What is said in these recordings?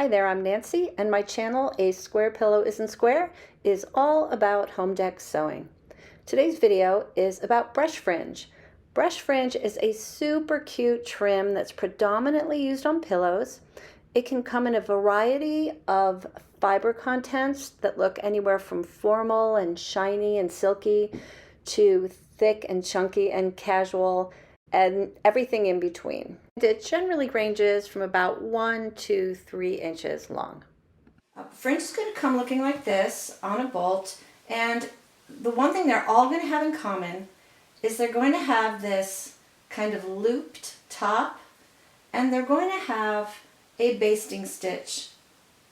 Hi there, I'm Nancy, and my channel, A Square Pillow Isn't Square, is all about home deck sewing. Today's video is about brush fringe. Brush fringe is a super cute trim that's predominantly used on pillows. It can come in a variety of fiber contents that look anywhere from formal and shiny and silky to thick and chunky and casual and everything in between. It generally ranges from about 1 to 3 inches long. Fringe is going to come looking like this on a bolt, and the one thing they're all going to have in common is they're going to have this kind of looped top, and they're going to have a basting stitch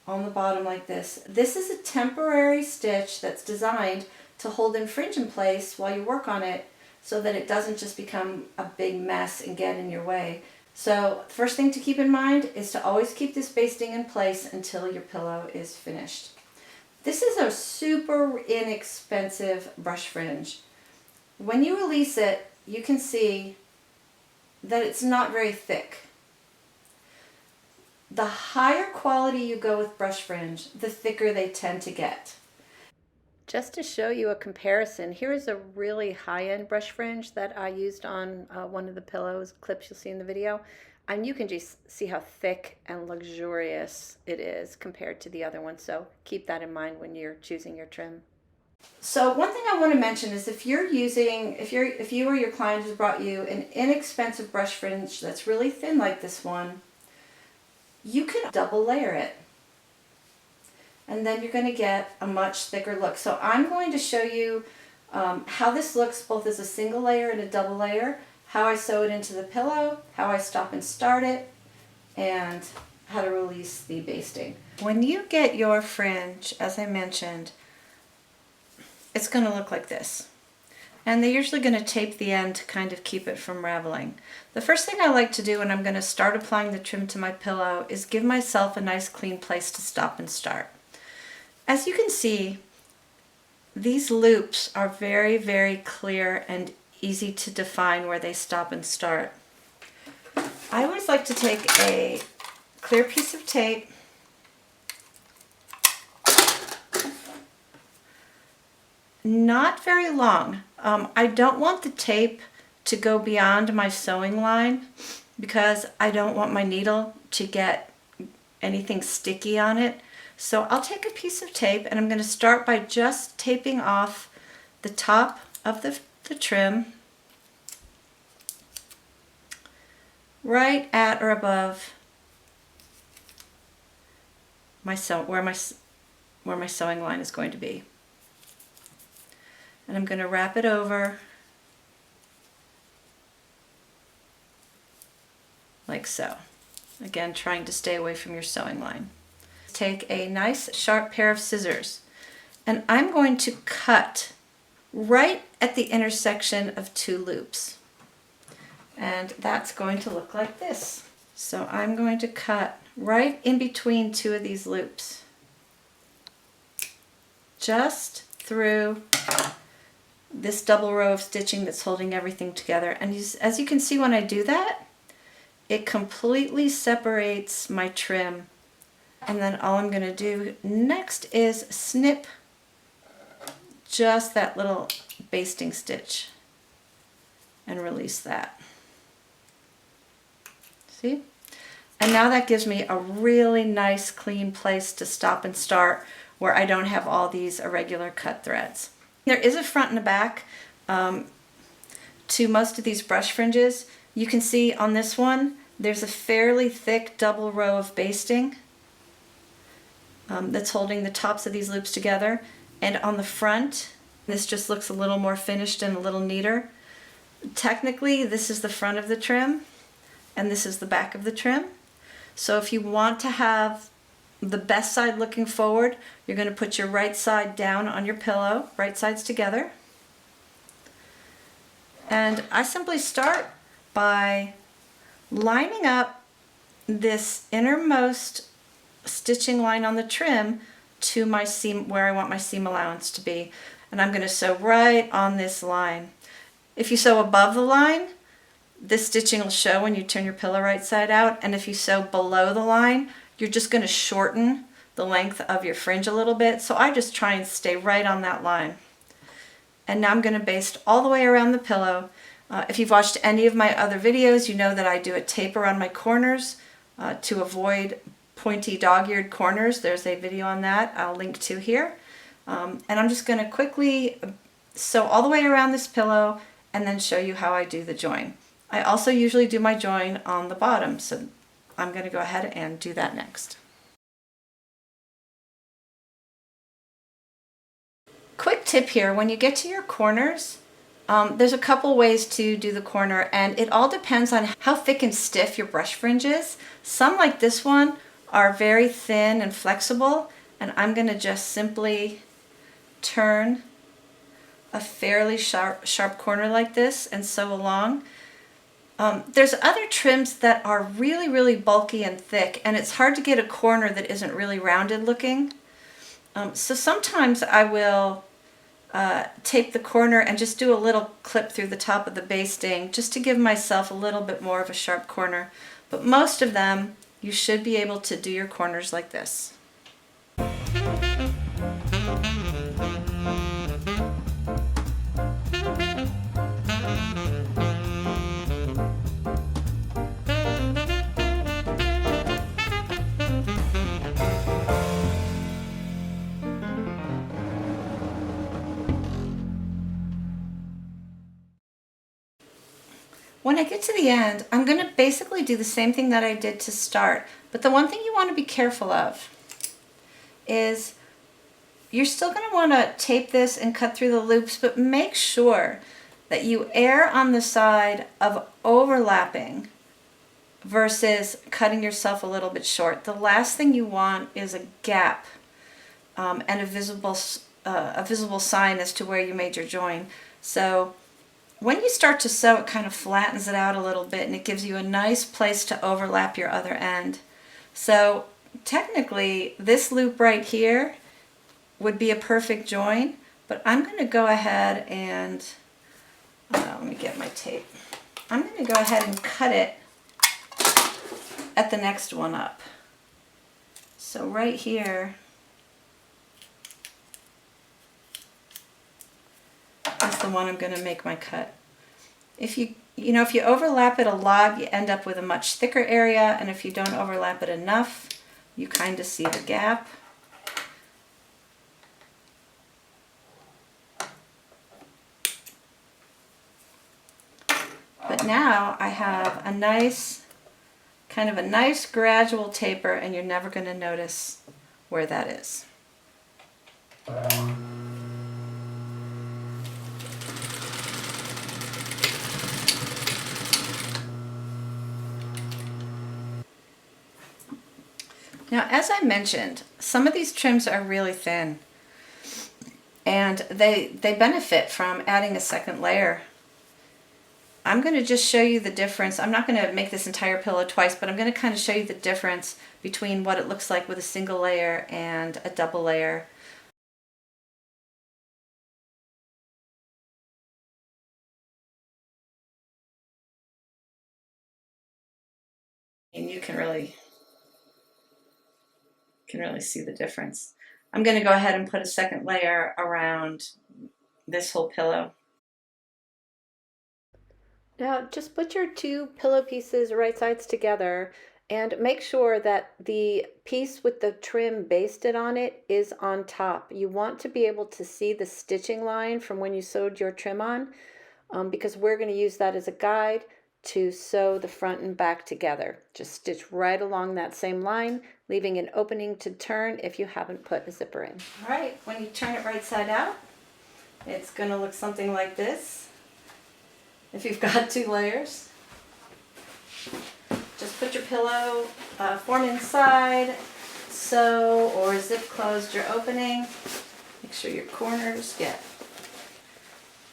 on the bottom like this. This is a temporary stitch that's designed to hold the fringe in place while you work on it, so that it doesn't just become a big mess and get in your way. So the first thing to keep in mind is to always keep this basting in place until your pillow is finished. This is a super inexpensive brush fringe. When you release it, you can see that it's not very thick. The higher quality you go with brush fringe, the thicker they tend to get. Just to show you a comparison, here is a really high-end brush fringe that I used on one of the pillows clips you'll see in the video. And you can just see how thick and luxurious it is compared to the other one. So keep that in mind when you're choosing your trim. So one thing I want to mention is if you or your client has brought you an inexpensive brush fringe that's really thin like this one, you can double layer it. And then you're going to get a much thicker look. So I'm going to show you how this looks both as a single layer and a double layer, how I sew it into the pillow, how I stop and start it, and how to release the basting. When you get your fringe, as I mentioned, it's going to look like this. And they're usually going to tape the end to kind of keep it from raveling. The first thing I like to do when I'm going to start applying the trim to my pillow is give myself a nice clean place to stop and start. As you can see, these loops are very, very clear and easy to define where they stop and start. I always like to take a clear piece of tape not very long. I don't want the tape to go beyond my sewing line because I don't want my needle to get anything sticky on it. So I'll take a piece of tape and I'm going to start by just taping off the top of the trim right at or above where my sewing line is going to be. And I'm going to wrap it over like so. Again, trying to stay away from your sewing line. Take a nice sharp pair of scissors and I'm going to cut right at the intersection of two loops. And that's going to look like this. So I'm going to cut right in between two of these loops. Just through this double row of stitching that's holding everything together. And as you can see when I do that, it completely separates my trim. And then all I'm going to do next is snip just that little basting stitch and release that. See? And now that gives me a really nice clean place to stop and start where I don't have all these irregular cut threads. There is a front and a back to most of these brush fringes. You can see on this one there's a fairly thick double row of basting that's holding the tops of these loops together, and on the front this just looks a little more finished and a little neater. Technically this is the front of the trim and this is the back of the trim, so if you want to have the best side looking forward, you're going to put your right side down on your pillow, right sides together, and I simply start by lining up this innermost stitching line on the trim to my seam where I want my seam allowance to be, and I'm going to sew right on this line. If you sew above the line, this stitching will show when you turn your pillow right side out, and if you sew below the line, you're just going to shorten the length of your fringe a little bit. So I just try and stay right on that line. And now I'm going to baste all the way around the pillow. If you've watched any of my other videos, you know that I do a tape around my corners to avoid pointy dog-eared corners. There's a video on that I'll link to here. And I'm just going to quickly sew all the way around this pillow and then show you how I do the join. I also usually do my join on the bottom, so I'm going to go ahead and do that next. Quick tip here, when you get to your corners, there's a couple ways to do the corner, and it all depends on how thick and stiff your brush fringe is. Some, like this one, are very thin and flexible, and I'm going to just simply turn a fairly sharp corner like this and sew along. There's other trims that are really bulky and thick, and it's hard to get a corner that isn't really rounded looking. So sometimes I will tape the corner and just do a little clip through the top of the basting just to give myself a little bit more of a sharp corner. But most of them, you should be able to do your corners like this. When I get to the end, I'm going to basically do the same thing that I did to start. But the one thing you want to be careful of is you're still going to want to tape this and cut through the loops, but make sure that you err on the side of overlapping versus cutting yourself a little bit short. The last thing you want is a gap and a visible sign as to where you made your join. So when you start to sew, it kind of flattens it out a little bit and it gives you a nice place to overlap your other end. So technically, this loop right here would be a perfect join, but I'm going to go ahead and, let me get my tape. I'm going to go ahead and cut it at the next one up. So right here is the one I'm going to make my cut. If you overlap it a lot, you end up with a much thicker area, and if you don't overlap it enough, you kind of see the gap. But now I have a nice, kind of a nice gradual taper, and you're never going to notice where that is. Now, as I mentioned, some of these trims are really thin, and they benefit from adding a second layer. I'm going to just show you the difference. I'm not going to make this entire pillow twice, but I'm going to kind of show you the difference between what it looks like with a single layer and a double layer. And you can really see the difference. I'm going to go ahead and put a second layer around this whole pillow. Now just put your two pillow pieces right sides together and make sure that the piece with the trim basted on it is on top. You want to be able to see the stitching line from when you sewed your trim on, because we're going to use that as a guide to sew the front and back together. Just stitch right along that same line, leaving an opening to turn if you haven't put a zipper in. All right, when you turn it right side out, it's going to look something like this. If you've got two layers, just put your pillow form inside, sew or zip closed your opening. Make sure your corners get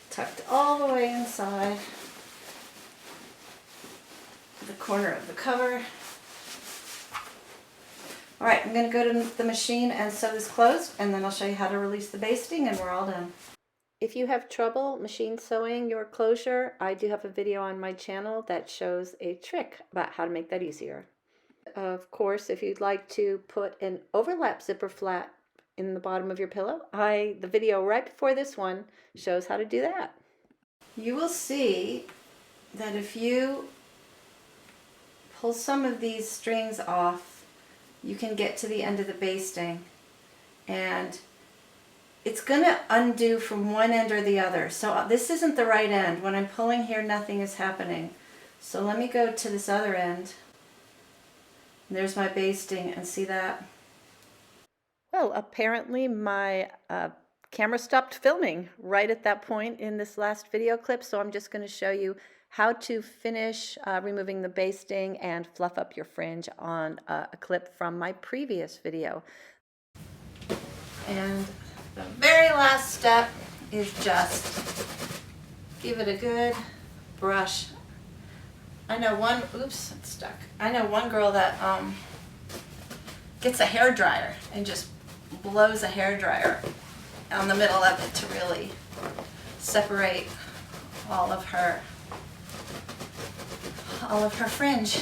tucked all the way inside the corner of the cover. All right, I'm going to go to the machine and sew this closed, and then I'll show you how to release the basting, and we're all done. If you have trouble machine sewing your closure, I do have a video on my channel that shows a trick about how to make that easier. Of course, if you'd like to put an overlap zipper flap in the bottom of your pillow, the video right before this one shows how to do that. You will see that if you pull some of these strings off, you can get to the end of the basting, and it's going to undo from one end or the other. So this isn't the right end. When I'm pulling here, nothing is happening. So let me go to this other end. There's my basting, and see that? Well, apparently my camera stopped filming right at that point in this last video clip, so I'm just going to show you how to finish removing the basting and fluff up your fringe on a clip from my previous video. And the very last step is just give it a good brush. I know one, oops, it's stuck. I know one girl that gets a hair dryer and just blows a hair dryer on the middle of it to really separate all of her fringe.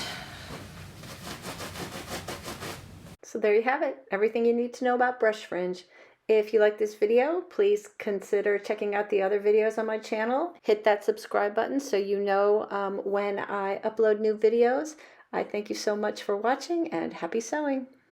So there you have it, everything you need to know about brush fringe. If you like this video, please consider checking out the other videos on my channel. Hit that subscribe button so you know when I upload new videos. I thank you so much for watching, and happy sewing!